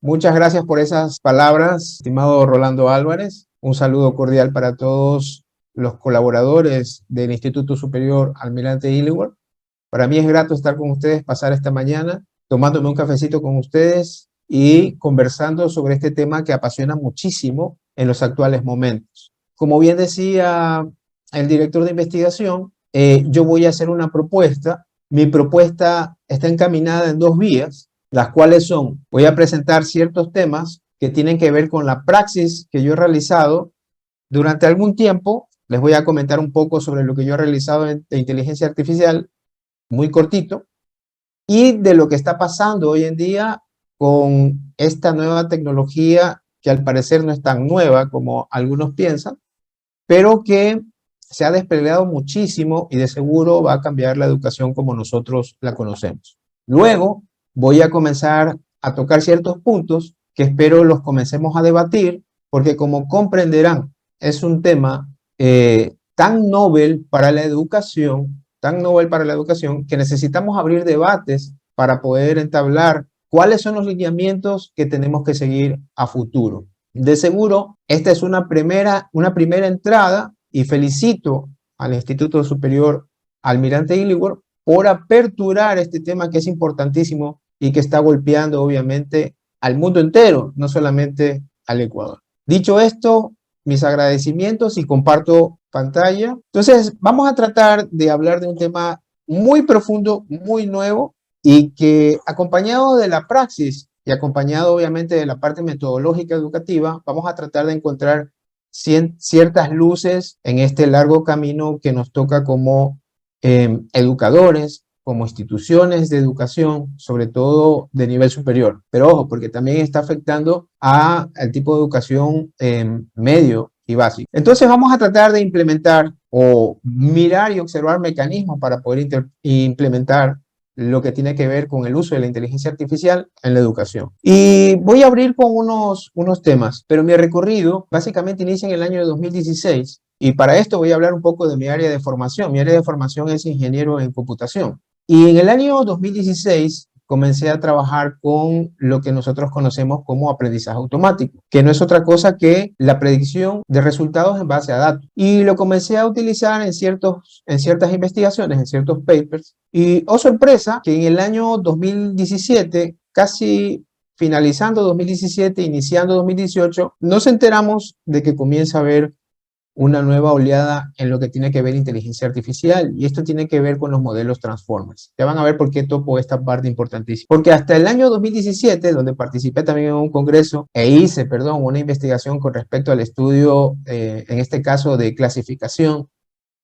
Muchas gracias por esas palabras, estimado Rolando Álvarez. Un saludo cordial para todos los colaboradores del Instituto Superior Almirante Illingworth. Para mí es grato estar con ustedes, pasar esta mañana, tomándome un cafecito con ustedes y conversando sobre este tema que apasiona muchísimo en los actuales momentos. Como bien decía el director de investigación, yo voy a hacer una propuesta. Mi propuesta está encaminada en dos vías, las cuales son, voy a presentar ciertos temas que tienen que ver con la praxis que yo he realizado durante algún tiempo. Les voy a comentar un poco sobre lo que yo he realizado de inteligencia artificial, muy cortito, y de lo que está pasando hoy en día con esta nueva tecnología que al parecer no es tan nueva como algunos piensan, pero que se ha desplegado muchísimo y de seguro va a cambiar la educación como nosotros la conocemos. Luego voy a comenzar a tocar ciertos puntos que espero los comencemos a debatir, porque como comprenderán, es un tema tan novel para la educación, que necesitamos abrir debates para poder entablar cuáles son los lineamientos que tenemos que seguir a futuro. De seguro, esta es una primera entrada y felicito al Instituto Superior Almirante Illingworth por aperturar este tema que es importantísimo y que está golpeando obviamente al mundo entero, no solamente al Ecuador. Dicho esto, mis agradecimientos y comparto pantalla. Entonces, vamos a tratar de hablar de un tema muy profundo, muy nuevo y que acompañado de la praxis y acompañado obviamente de la parte metodológica educativa, vamos a tratar de encontrar ciertas luces en este largo camino que nos toca como educadores, como instituciones de educación, sobre todo de nivel superior. Pero ojo, porque también está afectando al tipo de educación medio y básico. Entonces vamos a tratar de implementar o mirar y observar mecanismos para poder implementar lo que tiene que ver con el uso de la inteligencia artificial en la educación. Y voy a abrir con unos temas, pero mi recorrido básicamente inicia en el año de 2016 y para esto voy a hablar un poco de mi área de formación. Mi área de formación es ingeniero en computación. Y en el año 2016 comencé a trabajar con lo que nosotros conocemos como aprendizaje automático, que no es otra cosa que la predicción de resultados en base a datos. Y lo comencé a utilizar en ciertas investigaciones, en ciertos papers. Y, oh sorpresa, que en el año 2017, casi finalizando 2017, iniciando 2018, nos enteramos de que comienza a haber una nueva oleada en lo que tiene que ver inteligencia artificial, y esto tiene que ver con los modelos Transformers. Ya van a ver por qué topo esta parte importantísima. Porque hasta el año 2017, donde participé también en un congreso e hice, una investigación con respecto al estudio, en este caso de clasificación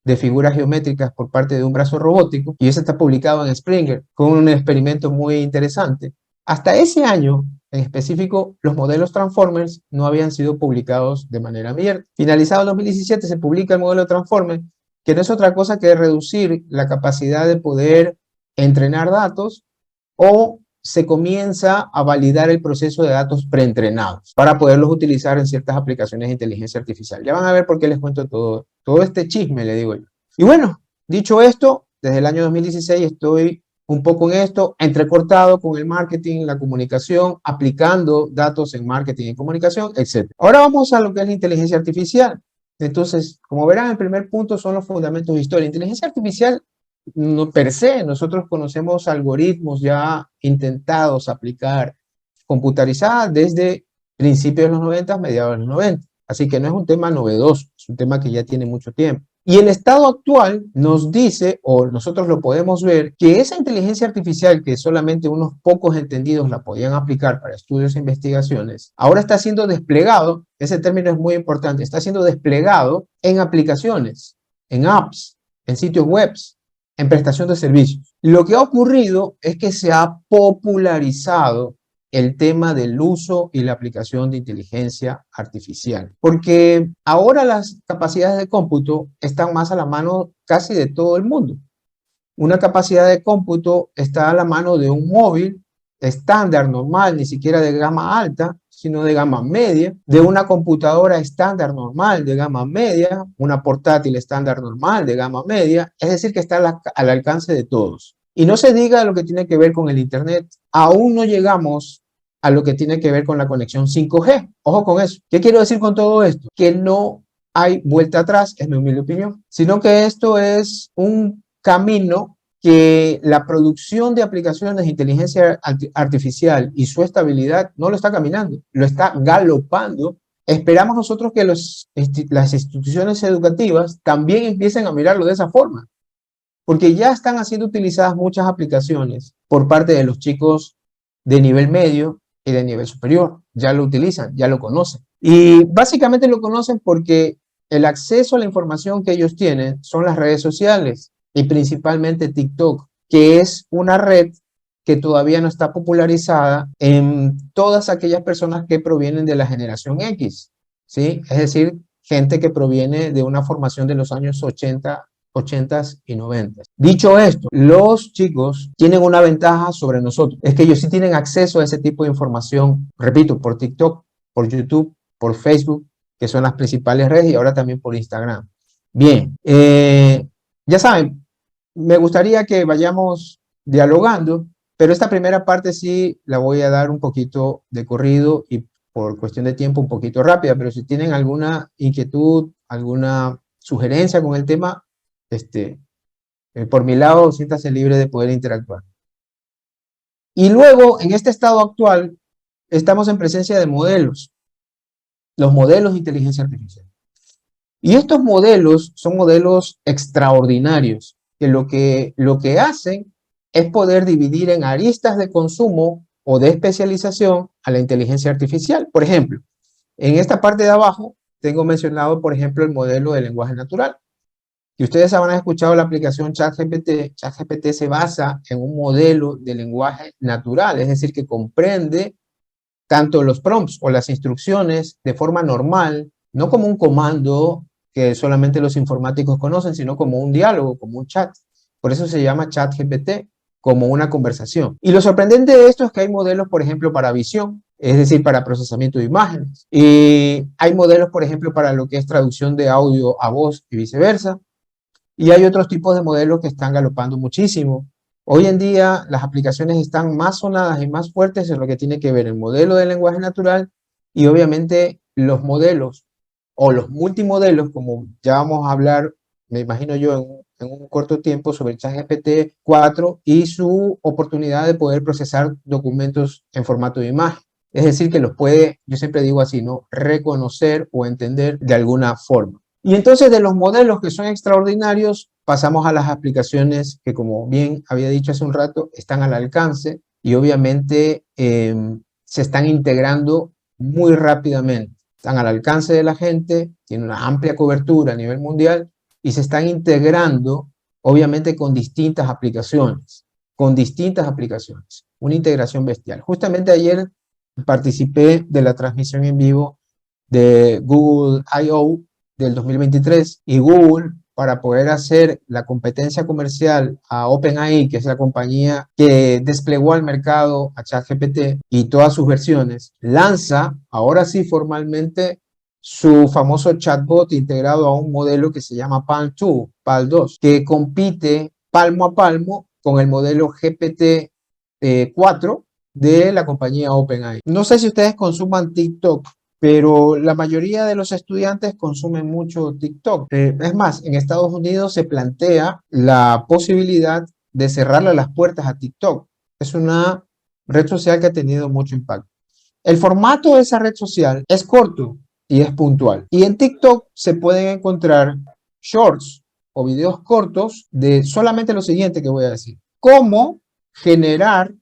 de figuras geométricas por parte de un brazo robótico, y eso está publicado en Springer, con un experimento muy interesante. Hasta ese año, en específico, los modelos Transformers no habían sido publicados de manera abierta. Finalizado el 2017, se publica el modelo Transformers, que no es otra cosa que reducir la capacidad de poder entrenar datos, o se comienza a validar el proceso de datos preentrenados para poderlos utilizar en ciertas aplicaciones de inteligencia artificial. Ya van a ver por qué les cuento todo este chisme, le digo yo. Y bueno, dicho esto, desde el año 2016 estoy un poco en esto, entrecortado con el marketing, la comunicación, aplicando datos en marketing y comunicación, etc. Ahora vamos a lo que es la inteligencia artificial. Entonces, como verán, el primer punto son los fundamentos de historia. Inteligencia artificial, no per se, nosotros conocemos algoritmos ya intentados aplicar computarizadas desde principios de los 90, mediados de los 90. Así que no es un tema novedoso, es un tema que ya tiene mucho tiempo. Y el estado actual nos dice, o nosotros lo podemos ver, que esa inteligencia artificial que solamente unos pocos entendidos la podían aplicar para estudios e investigaciones, ahora está siendo desplegado, ese término es muy importante, está siendo desplegado en aplicaciones, en apps, en sitios web, en prestación de servicios. Lo que ha ocurrido es que se ha popularizado el tema del uso y la aplicación de inteligencia artificial, porque ahora las capacidades de cómputo están más a la mano casi de todo el mundo. Una capacidad de cómputo está a la mano de un móvil estándar, normal, ni siquiera de gama alta, sino de gama media, de una computadora estándar normal de gama media, una portátil estándar normal de gama media, es decir, que está al alcance de todos. Y no se diga lo que tiene que ver con el Internet. Aún no llegamos a lo que tiene que ver con la conexión 5G. Ojo con eso. ¿Qué quiero decir con todo esto? Que no hay vuelta atrás, es mi humilde opinión, sino que esto es un camino que la producción de aplicaciones de inteligencia artificial y su estabilidad no lo está caminando, lo está galopando. Esperamos nosotros que las instituciones educativas también empiecen a mirarlo de esa forma, porque ya están siendo utilizadas muchas aplicaciones por parte de los chicos de nivel medio y de nivel superior. Ya lo utilizan, ya lo conocen. Y básicamente lo conocen porque el acceso a la información que ellos tienen son las redes sociales y principalmente TikTok, que es una red que todavía no está popularizada en todas aquellas personas que provienen de la generación X, ¿sí? Es decir, gente que proviene de una formación de los años 80s y 90s. Dicho esto, los chicos tienen una ventaja sobre nosotros, es que ellos sí tienen acceso a ese tipo de información, repito, por TikTok, por YouTube, por Facebook, que son las principales redes, y ahora también por Instagram. Bien, ya saben, me gustaría que vayamos dialogando, pero esta primera parte sí la voy a dar un poquito de corrido y por cuestión de tiempo un poquito rápida, pero si tienen alguna inquietud, alguna sugerencia con el tema, por mi lado, siéntase libre de poder interactuar. Y luego, en este estado actual, estamos en presencia de modelos, los modelos de inteligencia artificial. Y estos modelos son modelos extraordinarios, que lo que hacen es poder dividir en aristas de consumo o de especialización a la inteligencia artificial. Por ejemplo, en esta parte de abajo tengo mencionado, por ejemplo, el modelo de lenguaje natural. Y ustedes habrán escuchado la aplicación ChatGPT. ChatGPT se basa en un modelo de lenguaje natural, es decir, que comprende tanto los prompts o las instrucciones de forma normal, no como un comando que solamente los informáticos conocen, sino como un diálogo, como un chat. Por eso se llama ChatGPT, como una conversación. Y lo sorprendente de esto es que hay modelos, por ejemplo, para visión, es decir, para procesamiento de imágenes. Y hay modelos, por ejemplo, para lo que es traducción de audio a voz y viceversa. Y hay otros tipos de modelos que están galopando muchísimo. Hoy en día las aplicaciones están más sonadas y más fuertes en lo que tiene que ver el modelo de lenguaje natural y obviamente los modelos o los multimodelos, como ya vamos a hablar, me imagino yo, en un corto tiempo sobre ChatGPT 4 y su oportunidad de poder procesar documentos en formato de imagen. Es decir, que los puede, yo siempre digo así, ¿no? Reconocer o entender de alguna forma. Y entonces de los modelos que son extraordinarios, pasamos a las aplicaciones que, como bien había dicho hace un rato, están al alcance y obviamente se están integrando muy rápidamente. Están al alcance de la gente, tienen una amplia cobertura a nivel mundial y se están integrando obviamente con distintas aplicaciones, una integración bestial. Justamente ayer participé de la transmisión en vivo de Google I.O. del 2023 y Google, para poder hacer la competencia comercial a OpenAI, que es la compañía que desplegó al mercado a ChatGPT y todas sus versiones, lanza ahora sí formalmente su famoso chatbot integrado a un modelo que se llama PAL2, que compite palmo a palmo con el modelo GPT-4 de la compañía OpenAI. No sé si ustedes consuman TikTok, pero la mayoría de los estudiantes consumen mucho TikTok. Es más, en Estados Unidos se plantea la posibilidad de cerrarle las puertas a TikTok. Es una red social que ha tenido mucho impacto. El formato de esa red social es corto y es puntual. Y en TikTok se pueden encontrar shorts o videos cortos de solamente lo siguiente que voy a decir. Cómo generar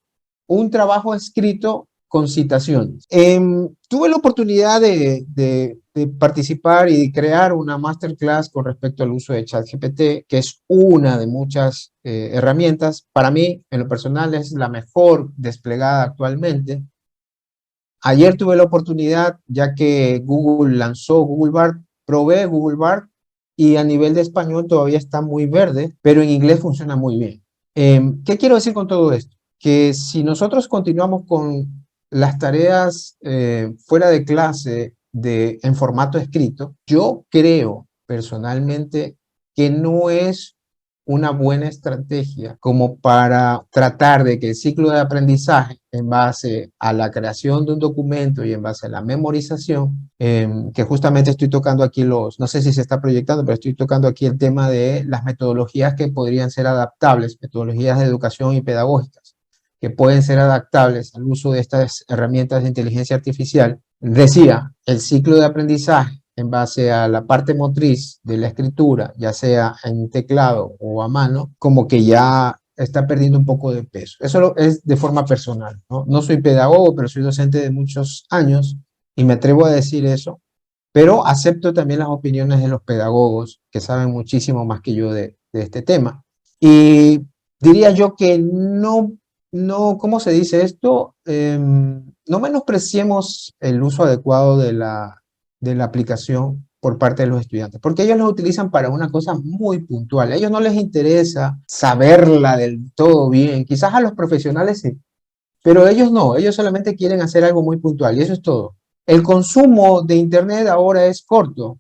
un trabajo escrito con citaciones. Tuve la oportunidad de participar y de crear una masterclass con respecto al uso de ChatGPT, que es una de muchas herramientas. Para mí, en lo personal, es la mejor desplegada actualmente. Ayer tuve la oportunidad, ya que Google lanzó Google Bard, probé Google Bard y a nivel de español todavía está muy verde, pero en inglés funciona muy bien. ¿Qué quiero decir con todo esto? Que si nosotros continuamos con las tareas fuera de clase en formato escrito, yo creo personalmente que no es una buena estrategia como para tratar de que el ciclo de aprendizaje en base a la creación de un documento y en base a la memorización, que justamente estoy tocando aquí no sé si se está proyectando, pero estoy tocando aquí el tema de las metodologías que podrían ser adaptables, metodologías de educación y pedagógicas, que pueden ser adaptables al uso de estas herramientas de inteligencia artificial. Decía, el ciclo de aprendizaje en base a la parte motriz de la escritura, ya sea en teclado o a mano, como que ya está perdiendo un poco de peso. Eso es de forma personal, ¿no? No soy pedagogo, pero soy docente de muchos años y me atrevo a decir eso, pero acepto también las opiniones de los pedagogos que saben muchísimo más que yo de este tema. Y diría yo que ¿cómo se dice esto? No menospreciemos el uso adecuado de la aplicación por parte de los estudiantes, porque ellos lo utilizan para una cosa muy puntual. A ellos no les interesa saberla del todo bien. Quizás a los profesionales sí, pero ellos no. Ellos solamente quieren hacer algo muy puntual y eso es todo. El consumo de Internet ahora es corto.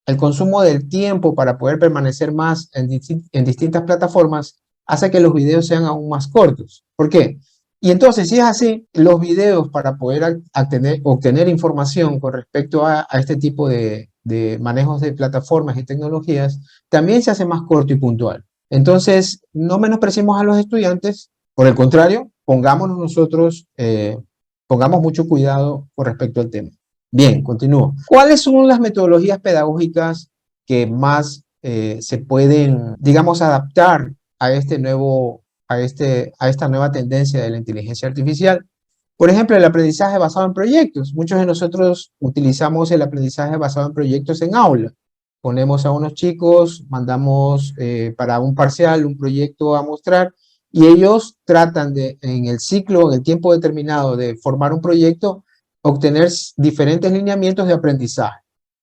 El consumo del tiempo para poder permanecer más en distintas plataformas hace que los videos sean aún más cortos. ¿Por qué? Y entonces, si es así, los videos para poder obtener información con respecto a este tipo de manejos de plataformas y tecnologías, también se hace más corto y puntual. Entonces, no menospreciemos a los estudiantes, por el contrario, pongámonos nosotros, pongamos mucho cuidado con respecto al tema. Bien, continúo. ¿Cuáles son las metodologías pedagógicas que más se pueden, digamos, adaptar a a esta nueva tendencia de la inteligencia artificial? Por ejemplo, el aprendizaje basado en proyectos. Muchos de nosotros utilizamos el aprendizaje basado en proyectos en aula. Ponemos a unos chicos, mandamos para un parcial un proyecto a mostrar y ellos tratan de, en el ciclo, en el tiempo determinado de formar un proyecto, obtener diferentes lineamientos de aprendizaje.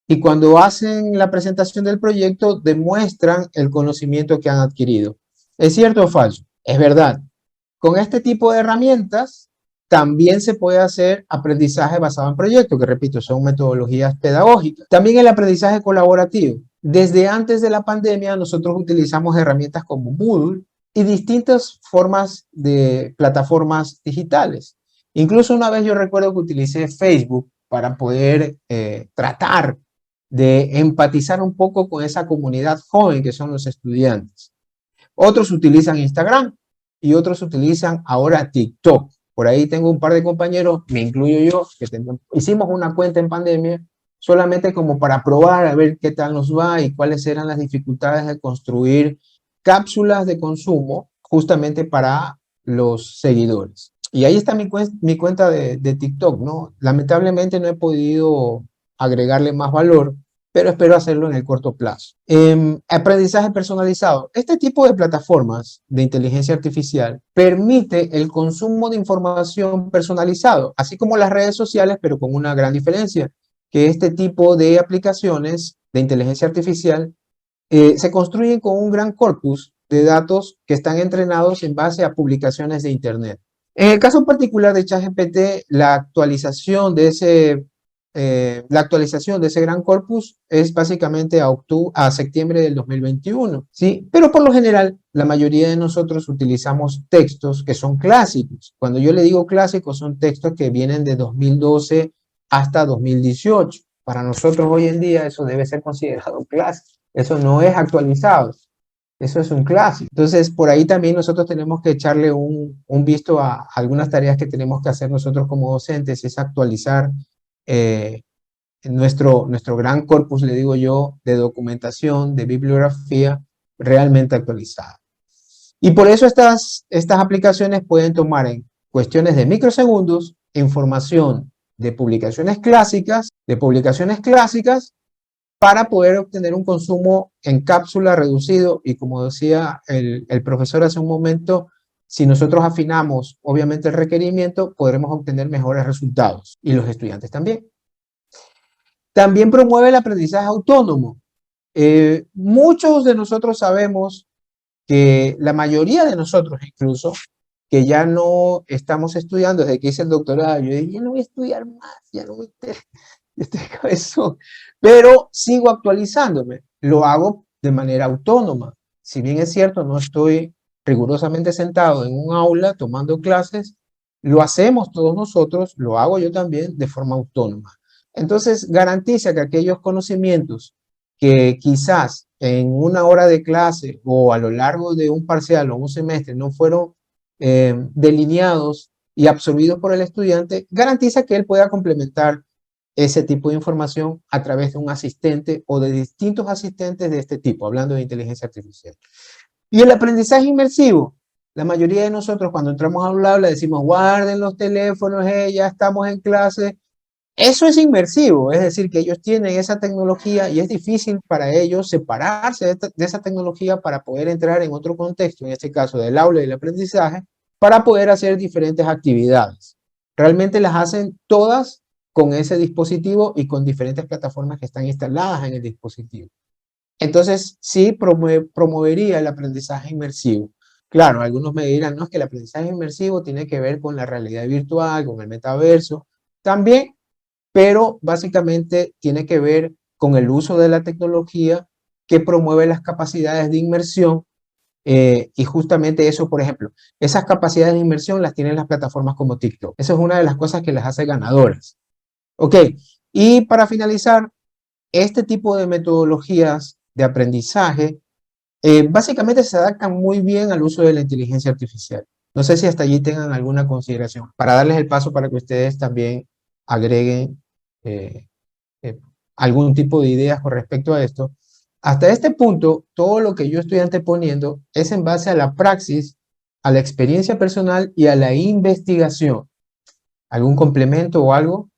Y cuando hacen la presentación del proyecto, demuestran el conocimiento que han adquirido. ¿Es cierto o falso? Es verdad. Con este tipo de herramientas también se puede hacer aprendizaje basado en proyectos, que repito, son metodologías pedagógicas. También el aprendizaje colaborativo. Desde antes de la pandemia nosotros utilizamos herramientas como Moodle y distintas formas de plataformas digitales. Incluso una vez yo recuerdo que utilicé Facebook para poder tratar de empatizar un poco con esa comunidad joven que son los estudiantes. Otros utilizan Instagram y otros utilizan ahora TikTok. Por ahí tengo un par de compañeros, me incluyo yo, que hicimos una cuenta en pandemia solamente como para probar a ver qué tal nos va y cuáles eran las dificultades de construir cápsulas de consumo justamente para los seguidores. Y ahí está mi cuenta de TikTok, ¿no? Lamentablemente no he podido agregarle más valor, pero espero hacerlo en el corto plazo. Aprendizaje personalizado. Este tipo de plataformas de inteligencia artificial permite el consumo de información personalizado, así como las redes sociales, pero con una gran diferencia, que este tipo de aplicaciones de inteligencia artificial se construyen con un gran corpus de datos que están entrenados en base a publicaciones de Internet. En el caso particular de ChatGPT, la actualización de ese gran corpus es básicamente a septiembre del 2021, ¿sí? Pero por lo general, la mayoría de nosotros utilizamos textos que son clásicos. Cuando yo le digo clásicos, son textos que vienen de 2012 hasta 2018. Para nosotros hoy en día eso debe ser considerado clásico. Eso no es actualizado. Eso es un clásico. Entonces, por ahí también nosotros tenemos que echarle visto a algunas tareas que tenemos que hacer nosotros como docentes, es actualizar nuestro gran corpus, le digo yo, de documentación, de bibliografía realmente actualizada. Y por eso estas aplicaciones pueden tomar en cuestiones de microsegundos información de publicaciones clásicas, para poder obtener un consumo en cápsula reducido y como decía el profesor hace un momento, si nosotros afinamos obviamente el requerimiento, podremos obtener mejores resultados y los estudiantes también. También promueve el aprendizaje autónomo. Muchos de nosotros sabemos que la mayoría de nosotros incluso, que ya no estamos estudiando desde que hice el doctorado, yo dije, ya no voy a estudiar más, ya no voy a estoy cabezón, pero sigo actualizándome, lo hago de manera autónoma. si bien es cierto, no estoy rigurosamente sentado en un aula tomando clases, lo hacemos todos nosotros, lo hago yo también de forma autónoma. Entonces, garantiza que aquellos conocimientos que quizás en una hora de clase o a lo largo de un parcial o un semestre no fueron delineados y absorbidos por el estudiante, garantiza que él pueda complementar ese tipo de información a través de un asistente o de distintos asistentes de este tipo, hablando de inteligencia artificial. Y el aprendizaje inmersivo, la mayoría de nosotros cuando entramos a un aula decimos guarden los teléfonos, ya estamos en clase. Eso es inmersivo, es decir, que ellos tienen esa tecnología y es difícil para ellos separarse de esa tecnología para poder entrar en otro contexto, en este caso del aula y el aprendizaje, para poder hacer diferentes actividades. Realmente las hacen todas con ese dispositivo y con diferentes plataformas que están instaladas en el dispositivo. Entonces, sí promovería el aprendizaje inmersivo. Claro, algunos me dirán, no, es que el aprendizaje inmersivo tiene que ver con la realidad virtual, con el metaverso. También, pero básicamente tiene que ver con el uso de la tecnología que promueve las capacidades de inmersión y justamente eso, por ejemplo, esas capacidades de inmersión las tienen las plataformas como TikTok. Esa es una de las cosas que las hace ganadoras. Ok, y para finalizar, este tipo de metodologías de aprendizaje básicamente se adaptan muy bien al uso de la inteligencia artificial. No sé si hasta allí tengan alguna consideración para darles el paso para que ustedes también agreguen eh, eh, algún tipo de ideas con respecto a esto. Hasta este punto, todo lo que yo estoy anteponiendo es en base a la praxis, a la experiencia personal y a la investigación. ¿Algún complemento o algo?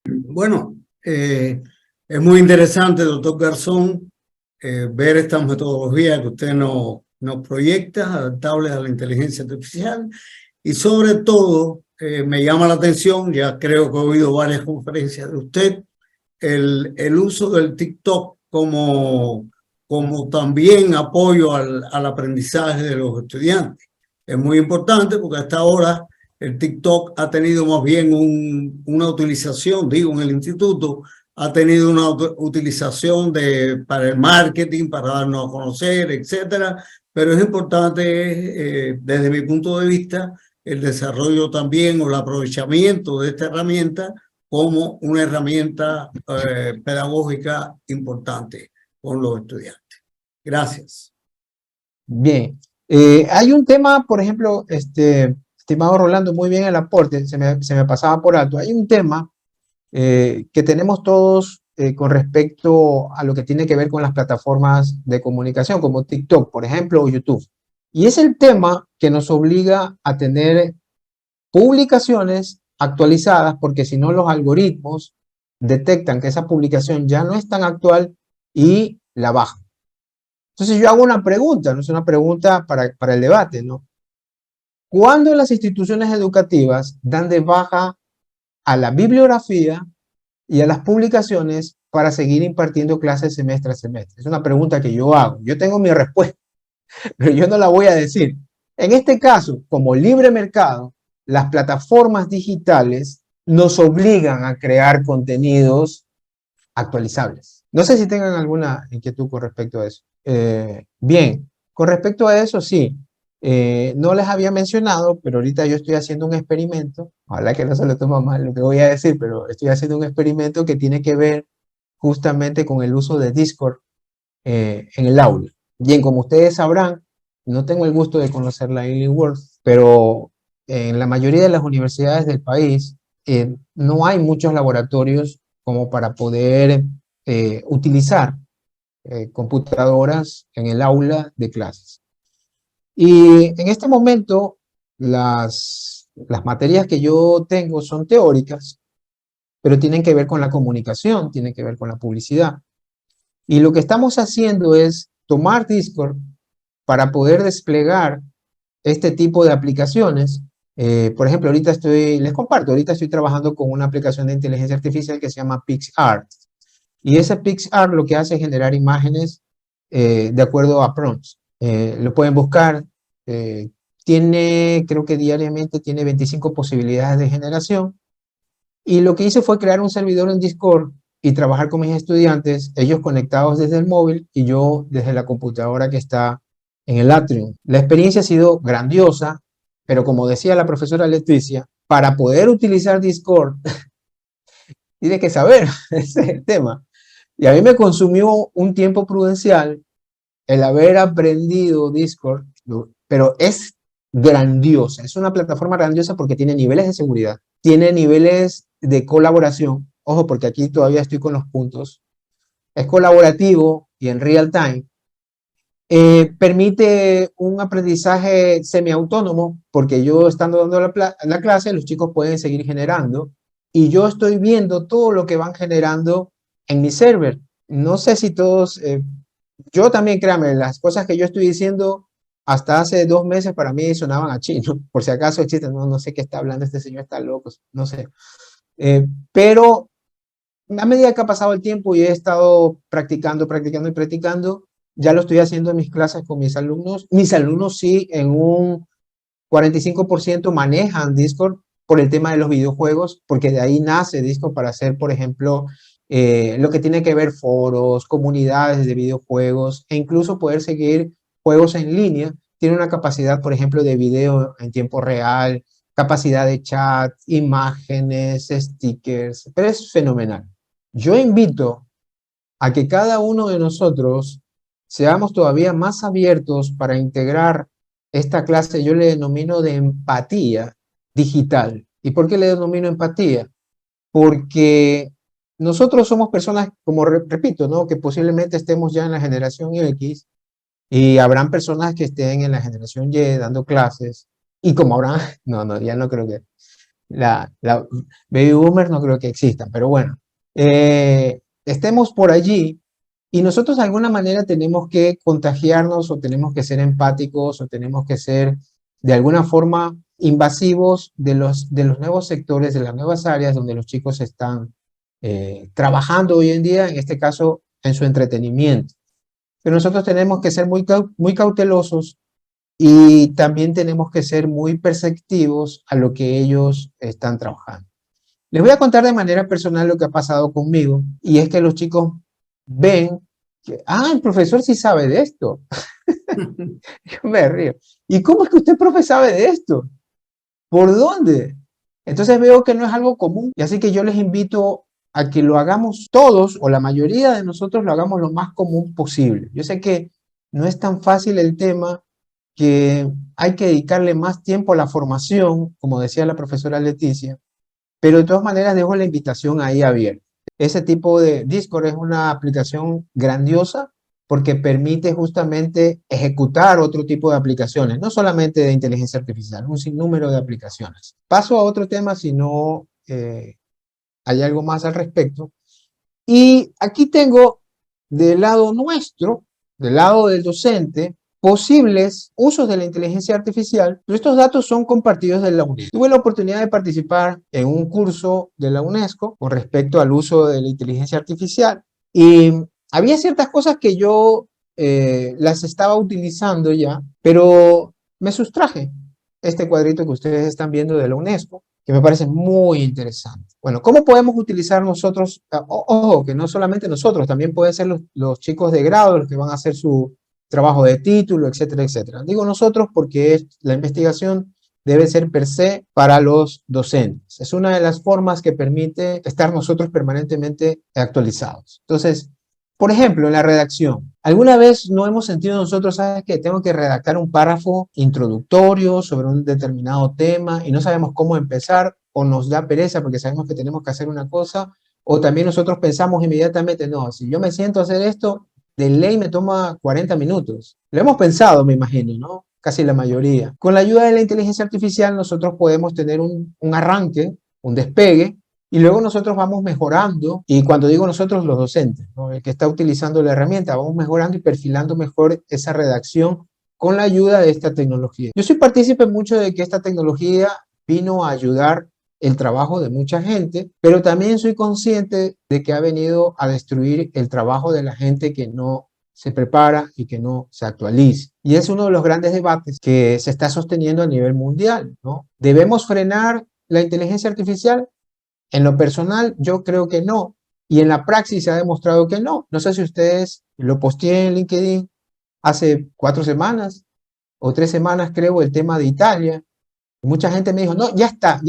Bueno, es muy interesante, doctor Garzón, ver estas metodologías que usted nos proyecta, adaptables a la inteligencia artificial, y sobre todo me llama la atención, ya creo que he oído varias conferencias de usted, el uso del TikTok como también apoyo al aprendizaje de los estudiantes. Es muy importante porque hasta ahora el TikTok ha tenido más bien una utilización, digo, en el instituto, ha tenido una utilización para el marketing, para darnos a conocer, etcétera. Pero es importante, desde mi punto de vista, el desarrollo también o el aprovechamiento de esta herramienta como una herramienta pedagógica importante con los estudiantes. Gracias. Bien. Hay un tema, por ejemplo, estimado Rolando, muy bien el aporte, se me pasaba por alto. Hay un tema que tenemos todos con respecto a lo que tiene que ver con las plataformas de comunicación, como TikTok, por ejemplo, o YouTube. Y es el tema que nos obliga a tener publicaciones actualizadas, porque si no los algoritmos detectan que esa publicación ya no es tan actual y la bajan. Entonces yo hago una pregunta, no es una pregunta para el debate, ¿no? ¿Cuándo las instituciones educativas dan de baja a la bibliografía y a las publicaciones para seguir impartiendo clases semestre a semestre? Es una pregunta que yo hago. Yo tengo mi respuesta, pero yo no la voy a decir. En este caso, como libre mercado, las plataformas digitales nos obligan a crear contenidos actualizables. No sé si tengan alguna inquietud con respecto a eso. Bien, con respecto a eso, sí. No les había mencionado, pero ahorita yo estoy haciendo un experimento. Ojalá que no se lo toma mal lo que voy a decir, pero estoy haciendo un experimento que tiene que ver justamente con el uso de Discord en el aula. Bien, como ustedes sabrán, no tengo el gusto de conocer la Illingworth, pero en la mayoría de las universidades del país no hay muchos laboratorios como para poder utilizar computadoras en el aula de clases. Y en este momento, las materias que yo tengo son teóricas, pero tienen que ver con la comunicación, tienen que ver con la publicidad. Y lo que estamos haciendo es tomar Discord para poder desplegar este tipo de aplicaciones. Por ejemplo, les comparto, ahorita estoy trabajando con una aplicación de inteligencia artificial que se llama PixArt. Y ese PixArt lo que hace es generar imágenes de acuerdo a prompts. Lo pueden buscar. Creo que diariamente tiene 25 posibilidades de generación. Y lo que hice fue crear un servidor en Discord y trabajar con mis estudiantes, ellos conectados desde el móvil y yo desde la computadora que está en el atrium. La experiencia ha sido grandiosa, pero como decía la profesora Leticia, para poder utilizar Discord, tiene que saber, ese es el tema. Y a mí me consumió un tiempo prudencial el haber aprendido Discord, pero es grandiosa, es una plataforma grandiosa porque tiene niveles de seguridad, tiene niveles de colaboración, ojo porque aquí todavía estoy con los puntos, es colaborativo y en real time, permite un aprendizaje semiautónomo porque yo estando dando la clase, los chicos pueden seguir generando y yo estoy viendo todo lo que van generando en mi server. No sé si todos, yo también, créanme, las cosas que yo estoy diciendo hasta hace 2 meses para mí sonaban a chino, por si acaso chiste, no sé qué está hablando este señor, está loco, no sé. Pero a medida que ha pasado el tiempo y he estado practicando, practicando y practicando, ya lo estoy haciendo en mis clases con mis alumnos. Mis alumnos sí, en un 45% manejan Discord por el tema de los videojuegos, porque de ahí nace Discord para hacer, por ejemplo, lo que tiene que ver foros, comunidades de videojuegos e incluso poder seguir juegos en línea. Tiene una capacidad, por ejemplo, de video en tiempo real, capacidad de chat, imágenes, stickers, pero es fenomenal. Yo invito a que cada uno de nosotros seamos todavía más abiertos para integrar esta clase, yo le denomino de empatía digital. ¿Y por qué le denomino empatía? Porque nosotros somos personas, como repito, ¿no? Que posiblemente estemos ya en la generación X y habrán personas que estén en la generación Y dando clases y como habrán, no, ya no creo que, la baby boomers no creo que existan, pero bueno, estemos por allí y nosotros de alguna manera tenemos que contagiarnos o tenemos que ser empáticos o tenemos que ser de alguna forma invasivos de los nuevos sectores, de las nuevas áreas donde los chicos están trabajando hoy en día, en este caso en su entretenimiento. Pero nosotros tenemos que ser muy cautelosos y también tenemos que ser muy perceptivos a lo que ellos están trabajando. Les voy a contar de manera personal lo que ha pasado conmigo y es que los chicos ven que, el profesor sí sabe de esto. Yo me río. ¿Y cómo es que usted, profe, sabe de esto? ¿Por dónde? Entonces veo que no es algo común y así que yo les invito a que lo hagamos todos o la mayoría de nosotros lo hagamos lo más común posible. Yo sé que no es tan fácil el tema, que hay que dedicarle más tiempo a la formación, como decía la profesora Leticia, pero de todas maneras dejo la invitación ahí abierta. Ese tipo de Discord es una aplicación grandiosa porque permite justamente ejecutar otro tipo de aplicaciones, no solamente de inteligencia artificial, un sinnúmero de aplicaciones. Paso a otro tema si no hay algo más al respecto. Y aquí tengo del lado nuestro, del lado del docente, posibles usos de la inteligencia artificial, pero estos datos son compartidos de la UNESCO. Tuve la oportunidad de participar en un curso de la UNESCO con respecto al uso de la inteligencia artificial y había ciertas cosas que yo las estaba utilizando ya, pero me sustraje este cuadrito que ustedes están viendo de la UNESCO, que me parece muy interesante. Bueno, ¿cómo podemos utilizar nosotros? Ojo, que no solamente nosotros, también pueden ser los chicos de grado los que van a hacer su trabajo de título, etcétera, etcétera. Digo nosotros porque la investigación debe ser per se para los docentes. Es una de las formas que permite estar nosotros permanentemente actualizados. Entonces, por ejemplo, en la redacción. ¿Alguna vez no hemos sentido nosotros, sabes que tengo que redactar un párrafo introductorio sobre un determinado tema y no sabemos cómo empezar o nos da pereza porque sabemos que tenemos que hacer una cosa? O también nosotros pensamos inmediatamente, no, si yo me siento a hacer esto, de ley me toma 40 minutos. Lo hemos pensado, me imagino, ¿no? Casi la mayoría. Con la ayuda de la inteligencia artificial nosotros podemos tener un arranque, un despegue, y luego nosotros vamos mejorando, y cuando digo nosotros, los docentes, ¿no? El que está utilizando la herramienta, vamos mejorando y perfilando mejor esa redacción con la ayuda de esta tecnología. Yo soy partícipe mucho de que esta tecnología vino a ayudar el trabajo de mucha gente, pero también soy consciente de que ha venido a destruir el trabajo de la gente que no se prepara y que no se actualiza. Y es uno de los grandes debates que se está sosteniendo a nivel mundial, ¿no? ¿Debemos frenar la inteligencia artificial? En lo personal, yo creo que no. Y en la praxis se ha demostrado que no. No sé si ustedes lo posteé en LinkedIn hace 4 semanas o 3 semanas, creo, el tema de Italia. Mucha gente me dijo, no, ya está,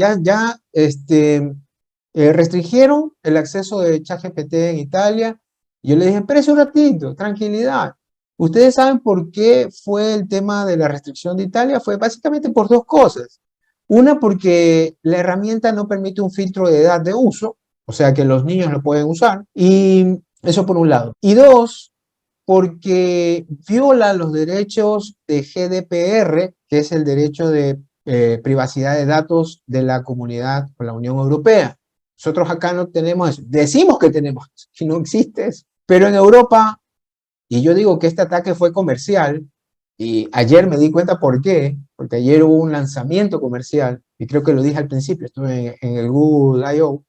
restringieron el acceso de ChatGPT en Italia. Y yo le dije, espérese un ratito, tranquilidad. ¿Ustedes saben por qué fue el tema de la restricción de Italia? Fue básicamente por 2 cosas. Una, porque la herramienta no permite un filtro de edad de uso, o sea que los niños lo pueden usar, y eso por un lado. Y 2, porque viola los derechos de GDPR, que es el derecho de privacidad de datos de la comunidad o la Unión Europea. Nosotros acá no tenemos eso. Decimos que tenemos eso, que no existe eso. Pero en Europa, y yo digo que este ataque fue comercial, y ayer me di cuenta por qué, porque ayer hubo un lanzamiento comercial, y creo que lo dije al principio, estuve en el Google I.O.,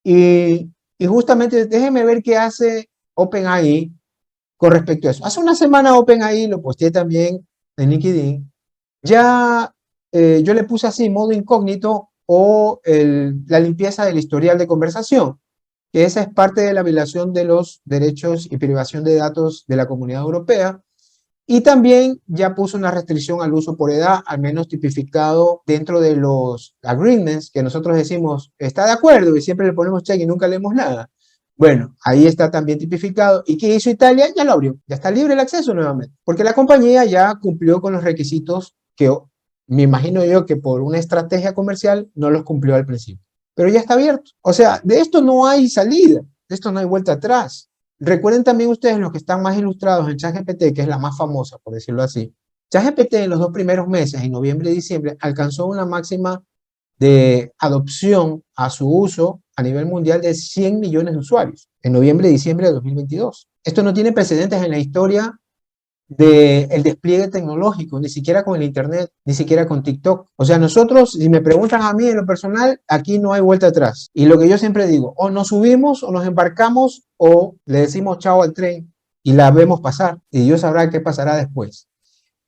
y justamente déjenme ver qué hace OpenAI con respecto a eso. Hace una semana OpenAI, lo posteé también en LinkedIn, ya yo le puse así, modo incógnito o la limpieza del historial de conversación, que esa es parte de la violación de los derechos y privación de datos de la Comunidad Europea. Y también ya puso una restricción al uso por edad, al menos tipificado dentro de los agreements, que nosotros decimos, está de acuerdo, y siempre le ponemos check y nunca leemos nada. Bueno, ahí está también tipificado. ¿Y qué hizo Italia? Ya lo abrió, ya está libre el acceso nuevamente, porque la compañía ya cumplió con los requisitos que me imagino yo que por una estrategia comercial no los cumplió al principio. Pero ya está abierto. O sea, de esto no hay salida, de esto no hay vuelta atrás. Recuerden también ustedes los que están más ilustrados en ChatGPT, que es la más famosa, por decirlo así. ChatGPT en los 2 primeros meses, en noviembre y diciembre, alcanzó una máxima de adopción a su uso a nivel mundial de 100 millones de usuarios en noviembre y diciembre de 2022. Esto no tiene precedentes en la historia del despliegue tecnológico, ni siquiera con el Internet, ni siquiera con TikTok. O sea, nosotros, si me preguntan a mí en lo personal, aquí no hay vuelta atrás. Y lo que yo siempre digo, o nos subimos o nos embarcamos o le decimos chao al tren y la vemos pasar y Dios sabrá qué pasará después.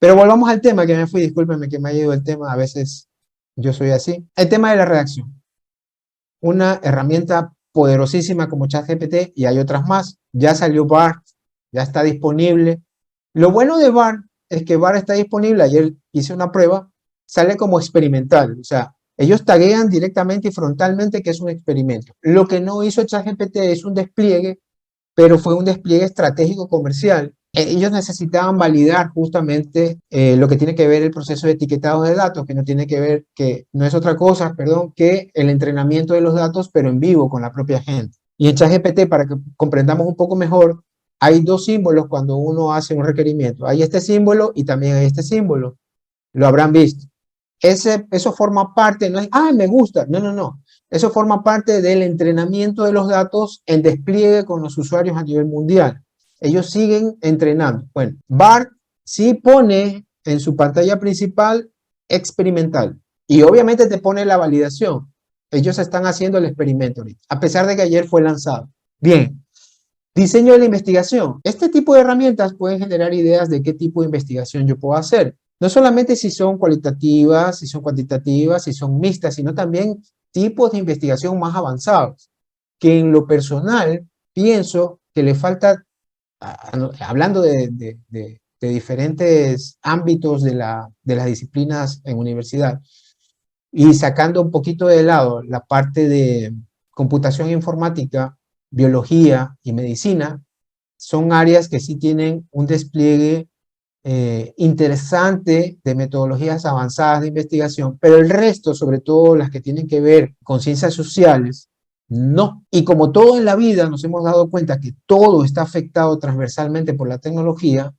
Pero volvamos al tema, que me fui, discúlpenme que me haya ido el tema, a veces yo soy así. El tema de la redacción. Una herramienta poderosísima como ChatGPT y hay otras más. Ya salió BART, ya está disponible. Lo bueno de BART es que BART está disponible, ayer hice una prueba, sale como experimental, o sea, ellos taguean directamente y frontalmente que es un experimento. Lo que no hizo ChatGPT es un despliegue, pero fue un despliegue estratégico comercial. Ellos necesitaban validar justamente lo que tiene que ver el proceso de etiquetado de datos, que no tiene que ver, que no es otra cosa, perdón, que el entrenamiento de los datos, pero en vivo con la propia gente. Y en ChatGPT, para que comprendamos un poco mejor, hay 2 símbolos cuando uno hace un requerimiento. Hay este símbolo y también hay este símbolo. Lo habrán visto. Eso forma parte, no es, me gusta. No, no, no. Eso forma parte del entrenamiento de los datos en despliegue con los usuarios a nivel mundial. Ellos siguen entrenando. Bueno, BART sí pone en su pantalla principal experimental y obviamente te pone la validación. Ellos están haciendo el experimento ahorita, a pesar de que ayer fue lanzado. Bien, diseño de la investigación. Este tipo de herramientas pueden generar ideas de qué tipo de investigación yo puedo hacer. No solamente si son cualitativas, si son cuantitativas, si son mixtas, sino también tipos de investigación más avanzados, que en lo personal pienso que le falta, hablando de diferentes ámbitos de las disciplinas en universidad, y sacando un poquito de lado la parte de computación informática, biología y medicina, son áreas que sí tienen un despliegue interesante de metodologías avanzadas de investigación, pero el resto, sobre todo las que tienen que ver con ciencias sociales, no. Y como todo en la vida nos hemos dado cuenta que todo está afectado transversalmente por la tecnología,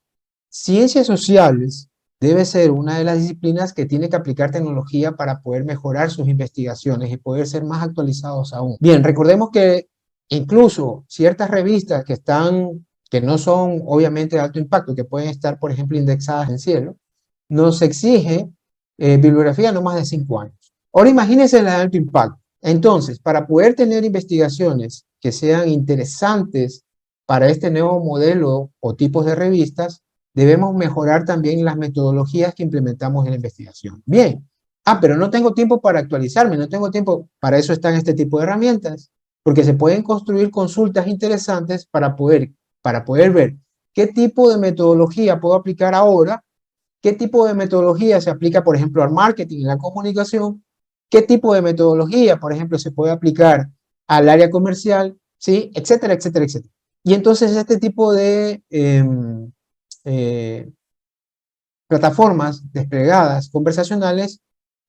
ciencias sociales debe ser una de las disciplinas que tiene que aplicar tecnología para poder mejorar sus investigaciones y poder ser más actualizados aún. Bien, recordemos que incluso ciertas revistas que no son obviamente de alto impacto, que pueden estar, por ejemplo, indexadas en Cielo, nos exige bibliografía no más de 5 años. Ahora imagínense la de alto impacto. Entonces, para poder tener investigaciones que sean interesantes para este nuevo modelo o tipos de revistas, debemos mejorar también las metodologías que implementamos en la investigación. Bien, pero no tengo tiempo para actualizarme, no tengo tiempo, para eso están este tipo de herramientas. porque se pueden construir consultas interesantes para poder ver qué tipo de metodología puedo aplicar ahora, qué tipo de metodología se aplica, por ejemplo, al marketing y la comunicación, qué tipo de metodología, por ejemplo, se puede aplicar al área comercial, ¿sí? Etcétera, etcétera, etcétera. Y entonces este tipo de plataformas desplegadas conversacionales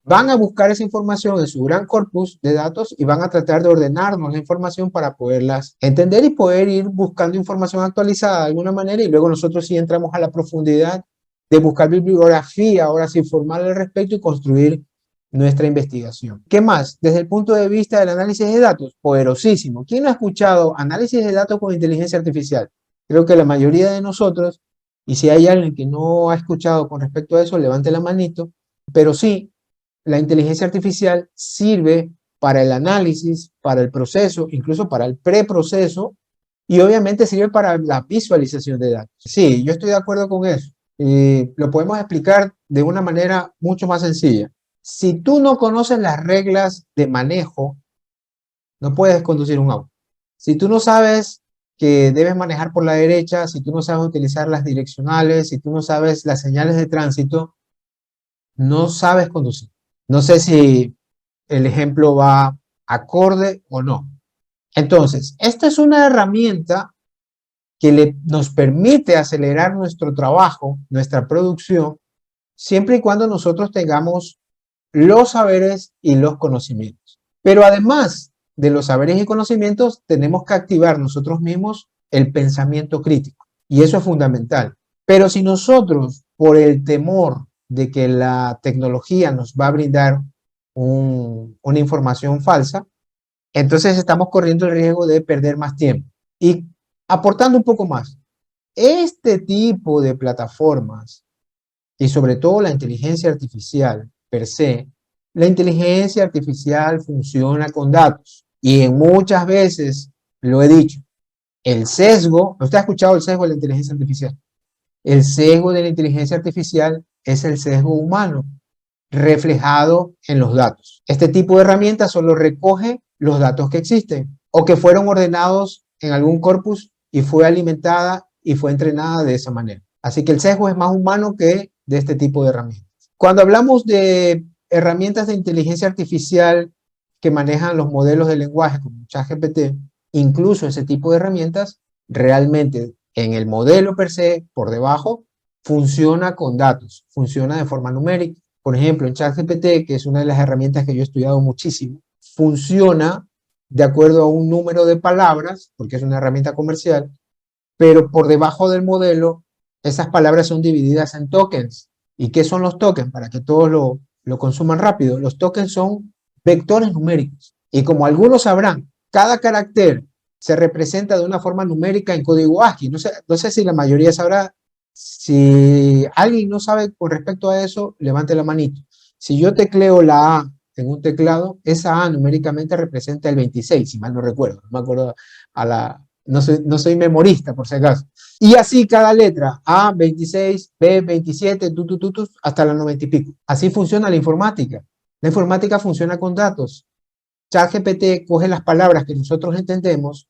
van a buscar esa información en su gran corpus de datos y van a tratar de ordenarnos la información para poderlas entender y poder ir buscando información actualizada de alguna manera, y luego nosotros sí entramos a la profundidad de buscar bibliografía, ahora sí formal al respecto, y construir nuestra investigación. ¿Qué más? Desde el punto de vista del análisis de datos, poderosísimo. ¿Quién no ha escuchado análisis de datos con inteligencia artificial? Creo que la mayoría de nosotros, y si hay alguien que no ha escuchado con respecto a eso, levante la manito, pero sí, la inteligencia artificial sirve para el análisis, para el proceso, incluso para el preproceso, y obviamente sirve para la visualización de datos. Sí, yo estoy de acuerdo con eso. Y lo podemos explicar de una manera mucho más sencilla. Si tú no conoces las reglas de manejo, no puedes conducir un auto. Si tú no sabes que debes manejar por la derecha, si tú no sabes utilizar las direccionales, si tú no sabes las señales de tránsito, no sabes conducir. No sé si el ejemplo va acorde o no. Entonces, esta es una herramienta que nos permite acelerar nuestro trabajo, nuestra producción, siempre y cuando nosotros tengamos los saberes y los conocimientos. Pero además de los saberes y conocimientos, tenemos que activar nosotros mismos el pensamiento crítico. Y eso es fundamental. Pero si nosotros, por el temor de que la tecnología nos va a brindar una información falsa, entonces estamos corriendo el riesgo de perder más tiempo. Y aportando un poco más, este tipo de plataformas y sobre todo la inteligencia artificial per se, la inteligencia artificial funciona con datos y en muchas veces lo he dicho, el sesgo, ¿usted ha escuchado el sesgo de la inteligencia artificial? El sesgo de la inteligencia artificial es el sesgo humano reflejado en los datos. Este tipo de herramienta solo recoge los datos que existen o que fueron ordenados en algún corpus y fue alimentada y fue entrenada de esa manera. Así que el sesgo es más humano que de este tipo de herramientas. Cuando hablamos de herramientas de inteligencia artificial que manejan los modelos de lenguaje como ChatGPT, incluso ese tipo de herramientas realmente en el modelo per se, por debajo, funciona con datos, funciona de forma numérica. Por ejemplo, en ChatGPT, que es una de las herramientas que yo he estudiado muchísimo, funciona de acuerdo a un número de palabras, porque es una herramienta comercial, pero por debajo del modelo, esas palabras son divididas en tokens. ¿Y qué son los tokens? Para que todos lo consuman rápido. Los tokens son vectores numéricos. Y como algunos sabrán, cada carácter se representa de una forma numérica en código ASCII. No sé si la mayoría sabrá. Si alguien no sabe con respecto a eso, levante la manito. Si yo tecleo la A en un teclado, esa A numéricamente representa el 26, si mal no recuerdo. No me acuerdo no soy memorista, por si acaso. Y así cada letra, A, 26, B, 27, hasta la 90 y pico. Así funciona la informática. La informática funciona con datos. ChatGPT coge las palabras que nosotros entendemos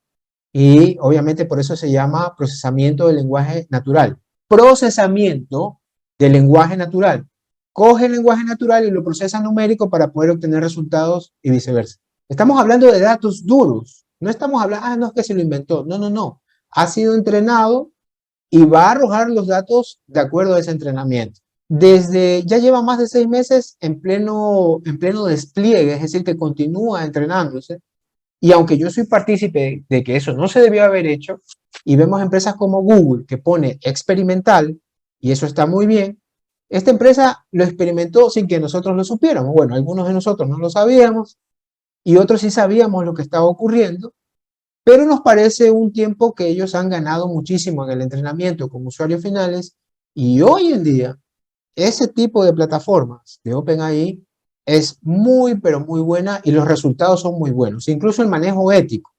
y obviamente por eso se llama procesamiento del lenguaje natural. Procesamiento del lenguaje natural. Coge el lenguaje natural y lo procesa numérico para poder obtener resultados y viceversa. Estamos hablando de datos duros. No estamos hablando, no es que se lo inventó. No, no, no. Ha sido entrenado y va a arrojar los datos de acuerdo a ese entrenamiento. Ya lleva más de 6 meses en pleno despliegue, es decir, que continúa entrenándose. Y aunque yo soy partícipe de que eso no se debió haber hecho, y vemos empresas como Google que pone experimental, y eso está muy bien, esta empresa lo experimentó sin que nosotros lo supiéramos. Bueno, algunos de nosotros no lo sabíamos y otros sí sabíamos lo que estaba ocurriendo, pero nos parece un tiempo que ellos han ganado muchísimo en el entrenamiento con usuarios finales, y hoy en día ese tipo de plataformas de OpenAI es muy, pero muy buena y los resultados son muy buenos. Incluso el manejo ético,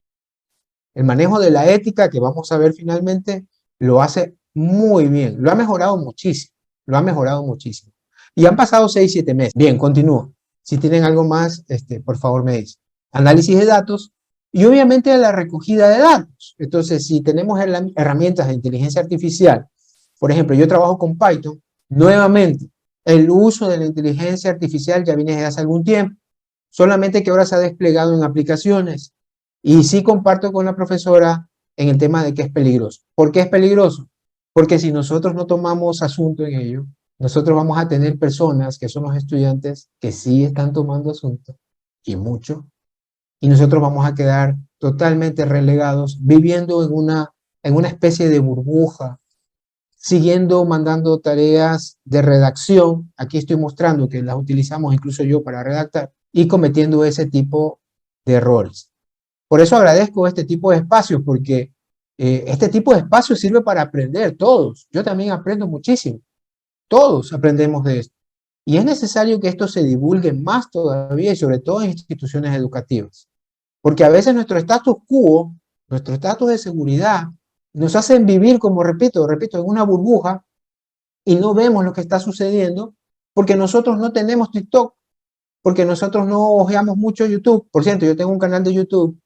el manejo de la ética que vamos a ver finalmente, lo hace muy bien. Lo ha mejorado muchísimo, lo ha mejorado muchísimo. Y han pasado 6, 7 meses. Bien, continúo. Si tienen algo más, por favor me dicen. Análisis de datos Y obviamente la recogida de datos. Entonces, si tenemos herramientas de inteligencia artificial, por ejemplo, yo trabajo con Python, nuevamente, el uso de la inteligencia artificial ya viene desde hace algún tiempo, solamente que ahora se ha desplegado en aplicaciones. Y sí comparto con la profesora en el tema de que es peligroso. ¿Por qué es peligroso? Porque si nosotros no tomamos asunto en ello, nosotros vamos a tener personas que son los estudiantes que sí están tomando asunto, y mucho, y nosotros vamos a quedar totalmente relegados, viviendo en una especie de burbuja, siguiendo mandando tareas de redacción. Aquí estoy mostrando que las utilizamos incluso yo para redactar, y cometiendo ese tipo de errores. Por eso agradezco este tipo de espacios, porque este tipo de espacios sirve para aprender todos. Yo también aprendo muchísimo. Todos aprendemos de esto. Y es necesario que esto se divulgue más todavía, y sobre todo en instituciones educativas. Porque a veces nuestro status quo, nuestro estatus de seguridad, nos hacen vivir, como repito, en una burbuja, y no vemos lo que está sucediendo, porque nosotros no tenemos TikTok, porque nosotros no ojeamos mucho YouTube. Por cierto, yo tengo un canal de YouTube.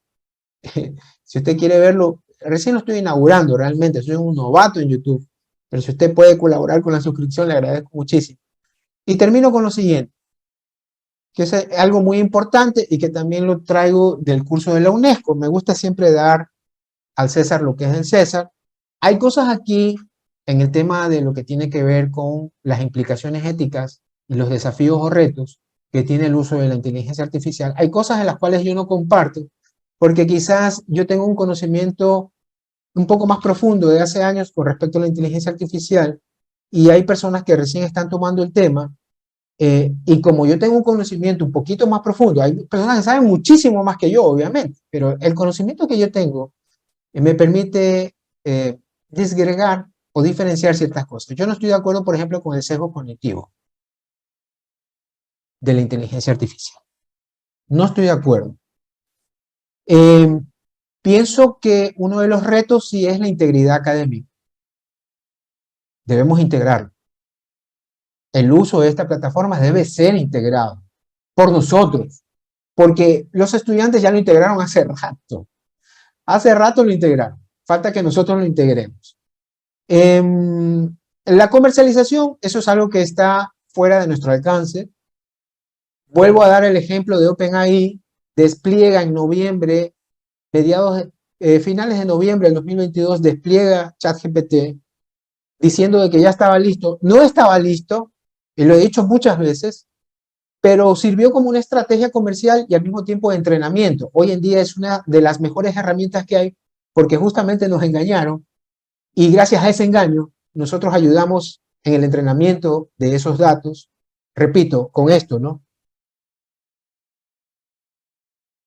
Si usted quiere verlo, recién lo estoy inaugurando realmente, soy un novato en YouTube, pero si usted puede colaborar con la suscripción, le agradezco muchísimo. Y termino con lo siguiente, que es algo muy importante y que también lo traigo del curso de la UNESCO. Me gusta siempre dar al César lo que es del César. Hay cosas aquí en el tema de lo que tiene que ver con las implicaciones éticas y los desafíos o retos que tiene el uso de la inteligencia artificial. Hay cosas en las cuales yo no comparto, porque quizás yo tengo un conocimiento un poco más profundo de hace años con respecto a la inteligencia artificial, y hay personas que recién están tomando el tema, y como yo tengo un conocimiento un poquito más profundo, hay personas que saben muchísimo más que yo, obviamente, pero el conocimiento que yo tengo me permite disgregar o diferenciar ciertas cosas. Yo no estoy de acuerdo, por ejemplo, con el sesgo cognitivo de la inteligencia artificial. No estoy de acuerdo. Pienso que uno de los retos sí es la integridad académica. Debemos integrarlo. El uso de esta plataforma debe ser integrado por nosotros, porque los estudiantes ya lo integraron hace rato. Hace rato lo integraron. Falta que nosotros lo integremos. La comercialización, eso es algo que está fuera de nuestro alcance. Vuelvo a dar el ejemplo de OpenAI. Despliega en noviembre, finales de noviembre del 2022, despliega ChatGPT diciendo de que ya estaba listo. No estaba listo, y lo he dicho muchas veces, pero sirvió como una estrategia comercial y al mismo tiempo de entrenamiento. Hoy en día es una de las mejores herramientas que hay, porque justamente nos engañaron, y gracias a ese engaño nosotros ayudamos en el entrenamiento de esos datos. Repito, con esto, ¿no?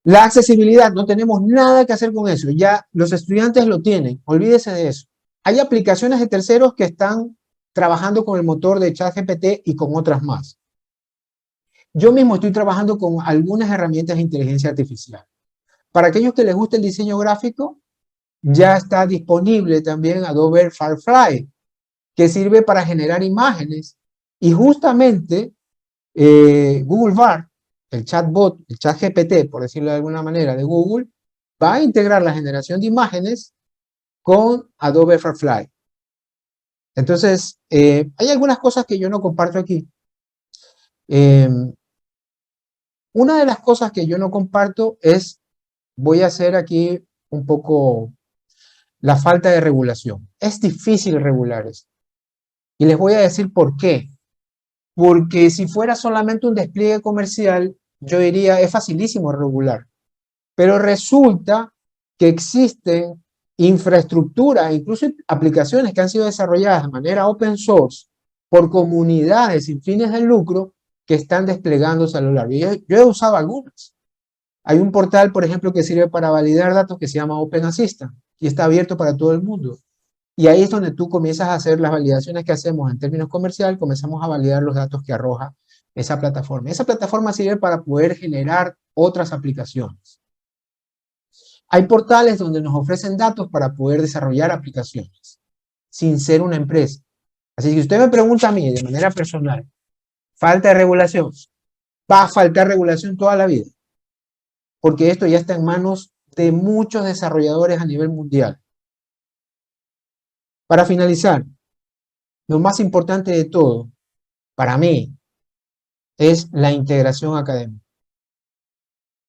La accesibilidad, no tenemos nada que hacer con eso. Ya los estudiantes lo tienen, olvídese de eso. Hay aplicaciones de terceros que están trabajando con el motor de ChatGPT y con otras más. Yo mismo estoy trabajando con algunas herramientas de inteligencia artificial. Para aquellos que les gusta el diseño gráfico, ya está disponible también Adobe Firefly, que sirve para generar imágenes. Y justamente Google Bard, el chatbot, el ChatGPT, por decirlo de alguna manera, de Google, va a integrar la generación de imágenes con Adobe Firefly. Entonces, hay algunas cosas que yo no comparto aquí. Una de las cosas que yo no comparto es, voy a hacer aquí un poco la falta de regulación. Es difícil regular esto. Y les voy a decir por qué. Porque si fuera solamente un despliegue comercial, yo diría, es facilísimo regular. Pero resulta que existen infraestructuras, incluso aplicaciones que han sido desarrolladas de manera open source por comunidades sin fines de lucro que están desplegándose a lo largo. Yo he usado algunas. Hay un portal, por ejemplo, que sirve para validar datos que se llama Open Assistant y está abierto para todo el mundo. Y ahí es donde tú comienzas a hacer las validaciones que hacemos en términos comerciales, comenzamos a validar los datos que arroja esa plataforma. Esa plataforma sirve para poder generar otras aplicaciones. Hay portales donde nos ofrecen datos para poder desarrollar aplicaciones, sin ser una empresa. Así que si usted me pregunta a mí de manera personal, ¿falta de regulación? Va a faltar regulación toda la vida, porque esto ya está en manos de muchos desarrolladores a nivel mundial. Para finalizar, lo más importante de todo, para mí, es la integración académica.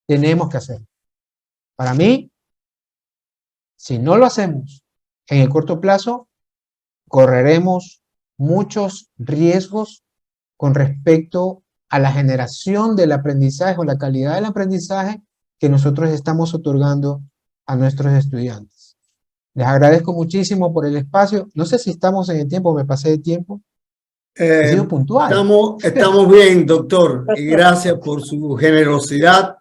Tenemos que hacerlo. Para mí, si no lo hacemos en el corto plazo, correremos muchos riesgos con respecto a la generación del aprendizaje o la calidad del aprendizaje que nosotros estamos otorgando a nuestros estudiantes. Les agradezco muchísimo por el espacio. No sé si estamos en el tiempo, me pasé de tiempo. He sido puntual. Estamos bien, doctor, y gracias por su generosidad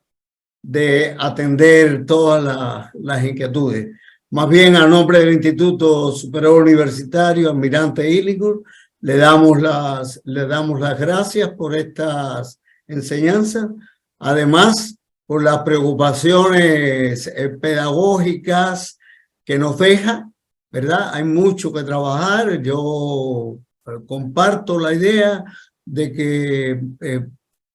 de atender todas las inquietudes. Más bien, a nombre del Instituto Superior Universitario Almirante Illigur, le damos las gracias por estas enseñanzas. Además, por las preocupaciones pedagógicas que nos deja, ¿verdad? Hay mucho que trabajar. Yo comparto la idea de que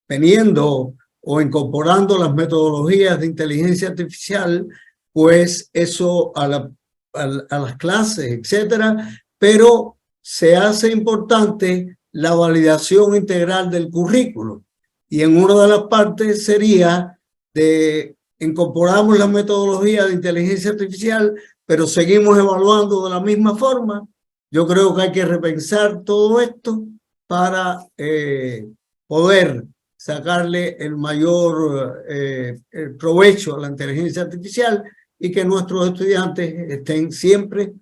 teniendo o incorporando las metodologías de inteligencia artificial, pues eso a las clases, etcétera, pero se hace importante la validación integral del currículo. Y en una de las partes sería de incorporamos la metodología de inteligencia artificial, pero seguimos evaluando de la misma forma. Yo creo que hay que repensar todo esto para poder sacarle el mayor provecho a la inteligencia artificial y que nuestros estudiantes estén siempre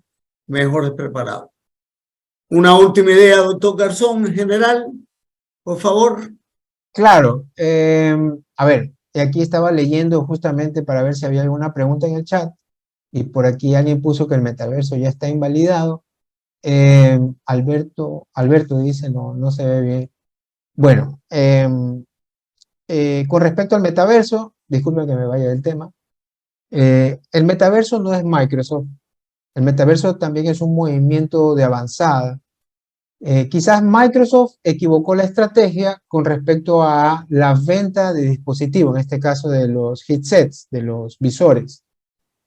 mejores preparados. Una última idea, doctor Garzón, en general, por favor. Claro, a ver, aquí estaba leyendo justamente para ver si había alguna pregunta en el chat y por aquí alguien puso que el metaverso ya está invalidado. Alberto dice, no se ve bien. Bueno, con respecto al metaverso, disculpen que me vaya del tema, el metaverso no es Microsoft, el metaverso también es un movimiento de avanzada. Quizás Microsoft equivocó la estrategia con respecto a la venta de dispositivos, en este caso de los headsets, de los visores,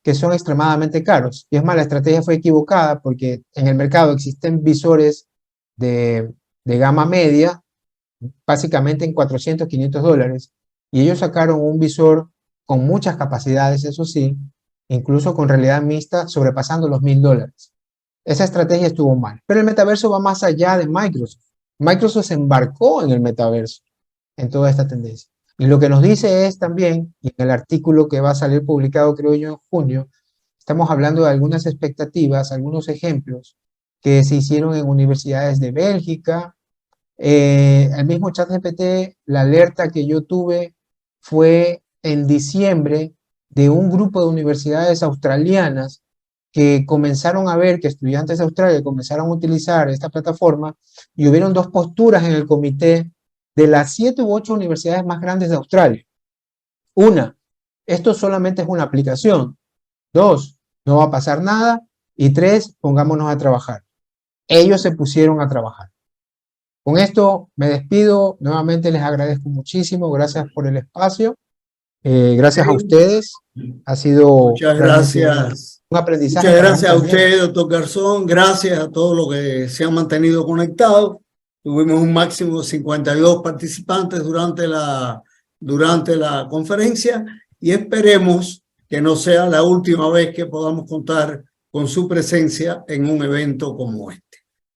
que son extremadamente caros. Y es más, la estrategia fue equivocada porque en el mercado existen visores de gama media, básicamente en 400, 500 dólares, y ellos sacaron un visor con muchas capacidades, eso sí, incluso con realidad mixta, sobrepasando los $1000. Esa estrategia estuvo mal, pero el metaverso va más allá de Microsoft. Microsoft se embarcó en el metaverso, en toda esta tendencia. Y lo que nos dice es también, y en el artículo que va a salir publicado creo yo en junio, estamos hablando de algunas expectativas, algunos ejemplos que se hicieron en universidades de Bélgica. El mismo ChatGPT, la alerta que yo tuve fue en diciembre de un grupo de universidades australianas que comenzaron a ver que estudiantes de Australia comenzaron a utilizar esta plataforma y hubieron dos posturas en el comité de las 7 u 8 universidades más grandes de Australia. Una, esto solamente es una aplicación. 2, no va a pasar nada. Y 3, pongámonos a trabajar. Ellos se pusieron a trabajar. Con esto me despido. Nuevamente les agradezco muchísimo. Gracias por el espacio. Gracias a ustedes. Ha sido muchas gracias. Un aprendizaje. Muchas gracias a usted, doctor Garzón. Gracias a todos los que se han mantenido conectados. Tuvimos un máximo de 52 participantes durante la conferencia y esperemos que no sea la última vez que podamos contar con su presencia en un evento como este.